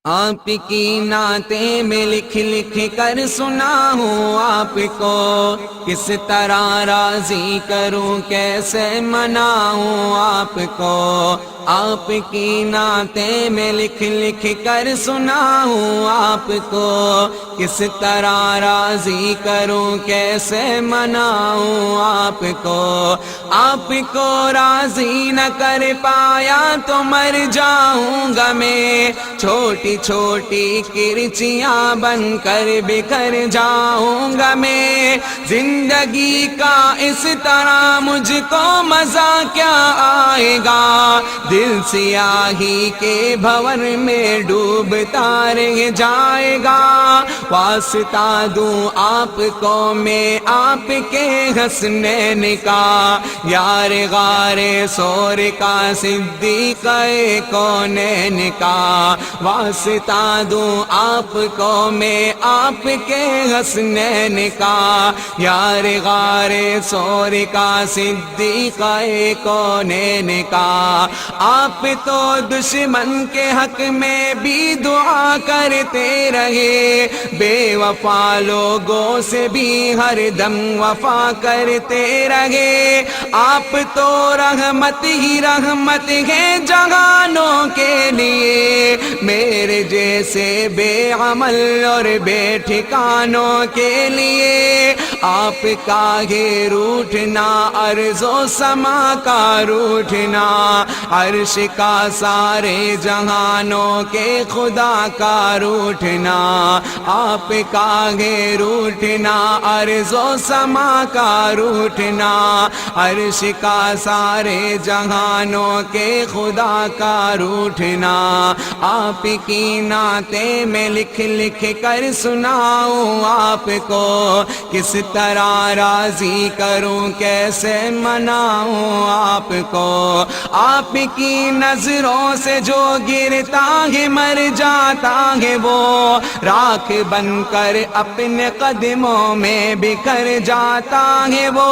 آپ کی نعتیں میں لکھ لکھ کر سناؤں آپ کو، کس طرح راضی کروں کیسے مناؤں آپ کو۔ آپ کی نعتیں میں لکھ لکھ کر سناؤں آپ کو، کس طرح راضی کروں کیسے مناؤں آپ کو۔ آپ کو راضی نہ کر پایا تو مر جاؤں گا میں، چھوٹی چھوٹی کرچیاں بن کر بکھر جاؤں گا میں۔ زندگی کا اس طرح مجھ کو مزہ کیا آئے گا، دل سیاہی کے بھور میں ڈوبتا رہ جائے گا۔ واسطہ دوں آپ کو میں آپ کے حسنین کا، یار غار سور کا صدیق کونین کا۔ واسطہ دوں آپ کو میں آپ کے حسنین کا، یار غار سور کا صدیق کونین کا۔ آپ تو دشمن کے حق میں بھی دعا کرتے رہے، بے وفا لوگوں سے بھی ہر دم وفا کرتے رہے۔ آپ تو رحمت ہی رحمت ہے جہانوں کے لیے، میرے جیسے بے عمل اور بے ٹھکانوں کے لیے۔ آپ کا ہے روٹھنا ارض و سما کا روٹھنا، عرش کا سارے جہانوں کے خدا کا روٹھنا۔ آپ کا ہے روٹھنا ارض و سما کا روٹھنا، عرش کا سارے جہانوں کے خدا کا روٹھنا۔ آپ کی نعتیں میں لکھ لکھ کر سناؤں آپ کو، کس طرح راضی کروں کیسے مناؤں آپ کو۔ آپ کی نظروں سے جو گرتا ہے مر جاتا ہے وہ، راکھ بن کر اپنے قدموں میں بکھر جاتا ہے وہ۔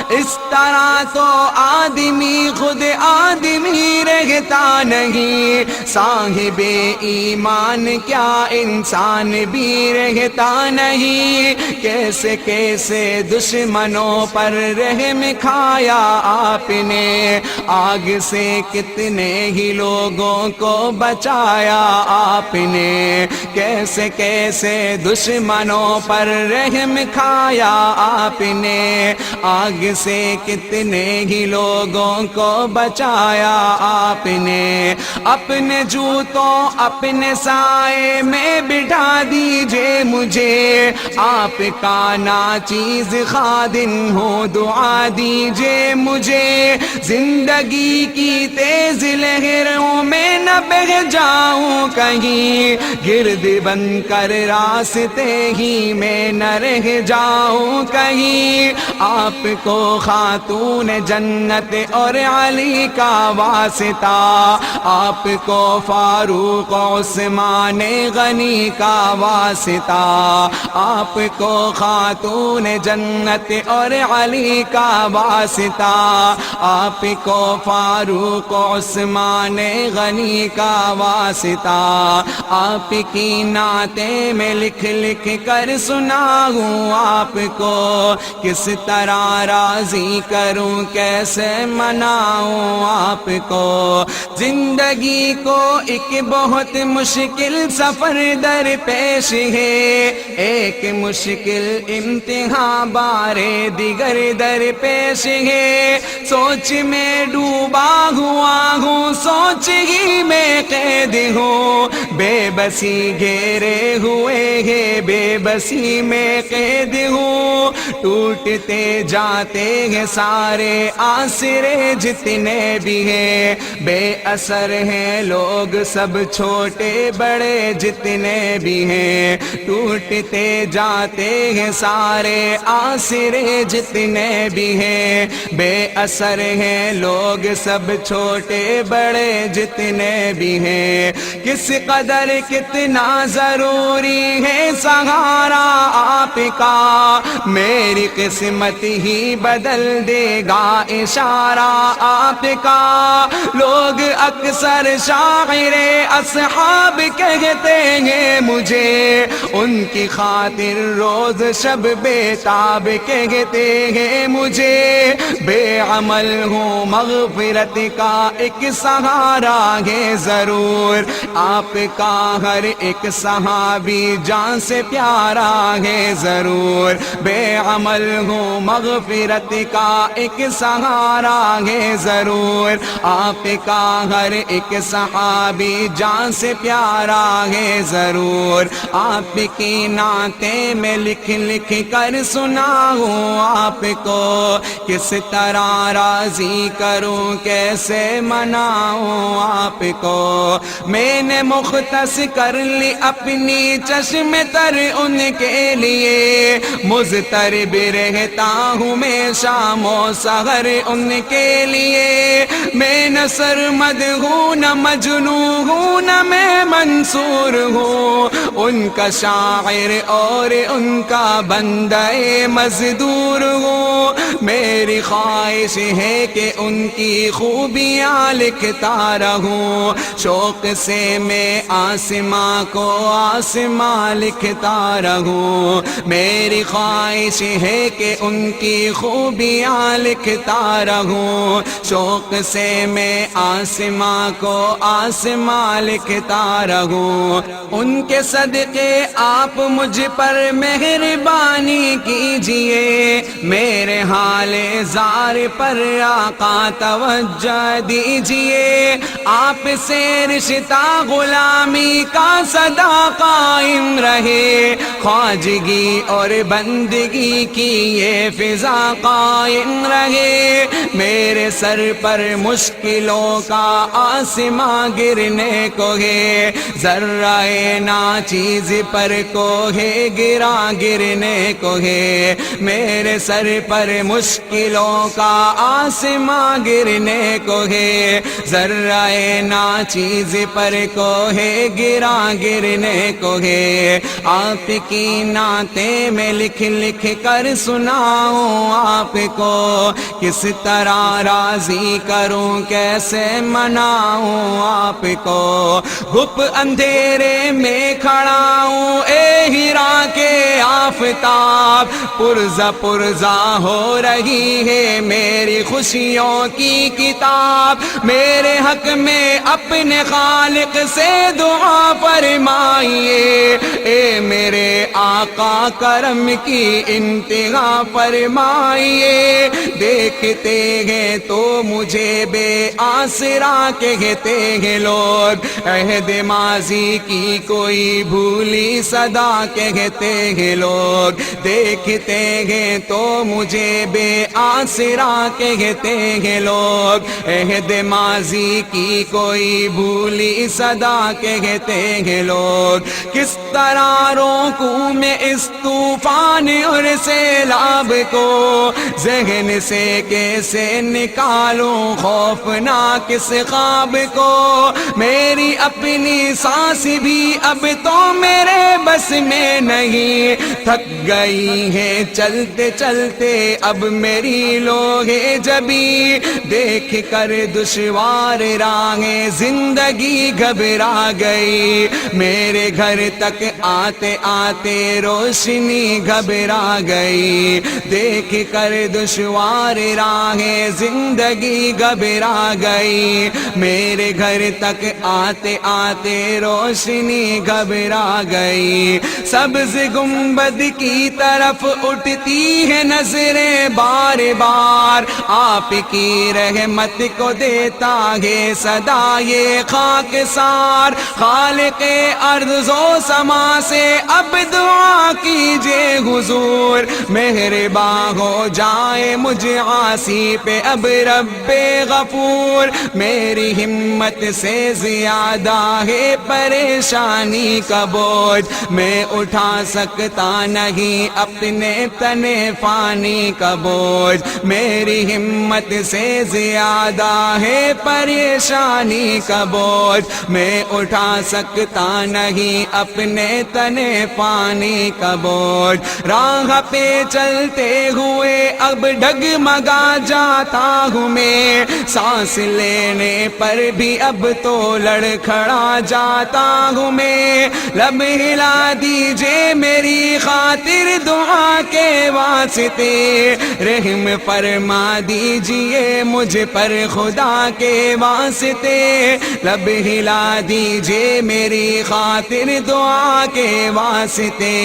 اس طرح تو آدمی خود آدمی رہتا نہیں، صاحب ایمان کیا انسان بھی رہتا نہیں۔ کیسے کیسے دشمنوں پر رحم کھایا آپ نے، آگ سے کتنے ہی لوگوں کو بچایا آپ نے۔ کیسے کیسے دشمنوں پر رحم کھایا آپ نے، آگ سے کتنے ہی لوگوں کو بچایا آپ نے۔ اپنے جوتوں اپنے سائے میں بٹھا دیجئے مجھے، آپ کا ناچیز خادم ہوں دعا دیجئے مجھے۔ زندگی کی تیز لہروں میں نہ بہہ جاؤں کہیں، گرد بن کر راستے ہی میں نہ رہ جاؤں کہیں۔ آپ کو خاتون جنت اور علی کا واسطہ، آپ کو فاروق عثمان غنی کا واسطہ، آپ کو خاتون جنت اور علی کا واسطہ، آپ کو فاروق عثمان غنی کا واسطہ۔ آپ کی نعتیں میں لکھ لکھ کر سناؤں آپ کو، کس طرح راضی کروں کیسے مناؤں آپ کو۔ زندگی کو ایک بہت مشکل سفر در پیش ہے، ایک مشکل امتحان بارے دیگر در پیش ہے۔ سوچ میں ڈوبا ہوا ہوں، سوچ ہی میں قید ہوں، بے بسی گھیرے ہوئے ہے، بے بسی میں قید ہوں۔ ٹوٹتے جاتے ہیں سارے آسرے جتنے بھی ہیں، بے اثر ہیں لوگ سب چھوٹے بڑے جتنے بھی ہیں۔ ٹوٹتے جاتے ہیں سارے آسرے جتنے بھی ہیں، بے اثر ہیں لوگ سب چھوٹے بڑے جتنے بھی ہے، کس قدر کتنا ضروری ہے سہارا آپ کا، میری قسمت ہی بدل دے گا اشارہ آپ کا۔ لوگ اکثر شاعر اصحاب کہتے ہیں مجھے، ان کی خاطر روز شب بیتاب کہتے ہیں مجھے، بے عمل ہوں مغفرت کا ایک سہارا ہے ضرور، آپ کا ہر ایک صحابی جان سے پیارا ہے ضرور، بے عمل ہوں مغفرت کا ایک سہارا ہے ضرور، آپ کا ہر ایک صحابی جان سے پیارا ہے ضرور، آپ کی نعتیں میں لکھ لکھ کر سناؤں آپ کو، کس طرح راضی کروں کیسے مناؤں آپ کو، میں نے مختص کر لی اپنی چشم تر ان کے لیے، مضطرب رہتا ہوں میں شام و سحر ان کے لیے، میں نہ سرمد ہوں نہ مجنون ہوں نہ میں منصور ہوں، ان کا شاعر اور ان کا بندہ مزدور ہوں، میری خواہش ہے کہ ان کی خوبیاں لکھتا رہوں، شوق سے میں آسماں کو آسماں لکھتا رہوں، میری خواہش ہے کہ ان کی خوبیاں لکھتا رہوں، شوق سے میں آسماں کو آسماں لکھتا رہوں، ان کے صدقے آپ مجھ پر مہربانی کیجئے، میرے حال زار پر آقا توجہ دیجئے، آپ سے رشتہ غلامی کا صدا قائم رہے، خواجگی اور بندگی کی یہ فضا قائم رہے، میرے سر پر مشکلوں کا آسماں گرنے کو ہے، ذرہ ناچیز پر کو ہے گرا گرنے کو ہے، میرے سر پر مشکلوں کا آسماں گرنے کو ہے، ذرہ ناچیز پر کو ہے گرا گرنے کو ہے، آپ کی نعتیں میں لکھ لکھ کر سناؤں آپ کو، کس طرح راضی کروں کیسے مناؤں آپ کو، گھپ اندھیرے میں کھڑا ہوں اے ہیرا کے آفتاب، پرزہ پرزہ ہو رہی ہے میری خوشیوں کی کتاب، میرے حق میں اپنے خالق سے دعا فرمائیے، اے میرے آقا کرم کی انتہا فرمائیے، دیکھتے ہیں تو مجھے بے آسرا کہتے ہیں لوگ، عہد ماضی کی کوئی بھولی صدا کہتے ہیں لوگ، دیکھتے ہیں تو مجھے بے آسرا کہتے ہیں لوگ، عہد ماضی کی کوئی بھولی صدا کہتے ہیں لوگ، کس طرح روکوں میں اس طوفان اور سیلاب کو، ذہن سے کیسے نکالوں خوفناک اس خواب کو، میری اپنی سانس بھی اب تو میرے بس میں نہیں، تھک گئی ہے چلتے چلتے اب میری لوہے جبی، دیکھ کر دشوار راہیں زندگی گھبرا گئی، میرے گھر تک آتے آتے روشنی گھبرا گئی، دیکھ کر دشوار راہیں زندگی گھبرا گئی، میرے گھر تک آتے آتے روشنی گھبرا گئی، سبز گنبد کی طرف اٹھتی ہے نظریں بار بار، آپ کی رحمت کو دیتا ہے صدا یہ خاکسار، خالق ارض و سما سے اب دعا کیجئے حضور، مہرباں ہو جائے مجھ عاصی پہ اب رب غفور، میری ہمت سے زیادہ ہے پریشانی کا بوجھ، میں اٹھا سکتا نہیں اپنے تنے فانی کا بوجھ، میری ہمت سے زیادہ ہے پریشانی کا کا بوجھ میں اٹھا سکتا نہیں، اپنے تنے پانی کا بوجھ راہ پہ چلتے ہوئے اب ڈگمگا جاتا ہوں میں، سانس لینے پر بھی اب تو لڑکھڑا جاتا ہوں میں، لب ہلا دیجئے میری خاطر دعا کے واسطے، رحم فرما دیجئے مجھ پر خدا کے واسطے، لب ہلا دیجئے میری خاطر دعا کے واسطے،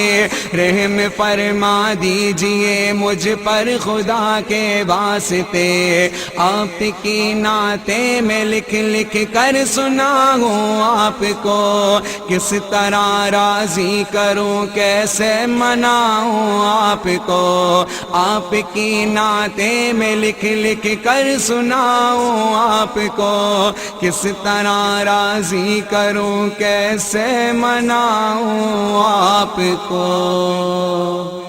رحم فرما دیجئے مجھ پر خدا کے واسطے، آپ کی نعتیں میں لکھ لکھ کر سناؤں آپ کو، کس طرح راضی کروں کیسے مناؤں آپ کو، آپ کی نعتیں میں لکھ لکھ کر سناؤں آپ کو، کس طرح راضی کروں کیسے مناؤں آپ کو۔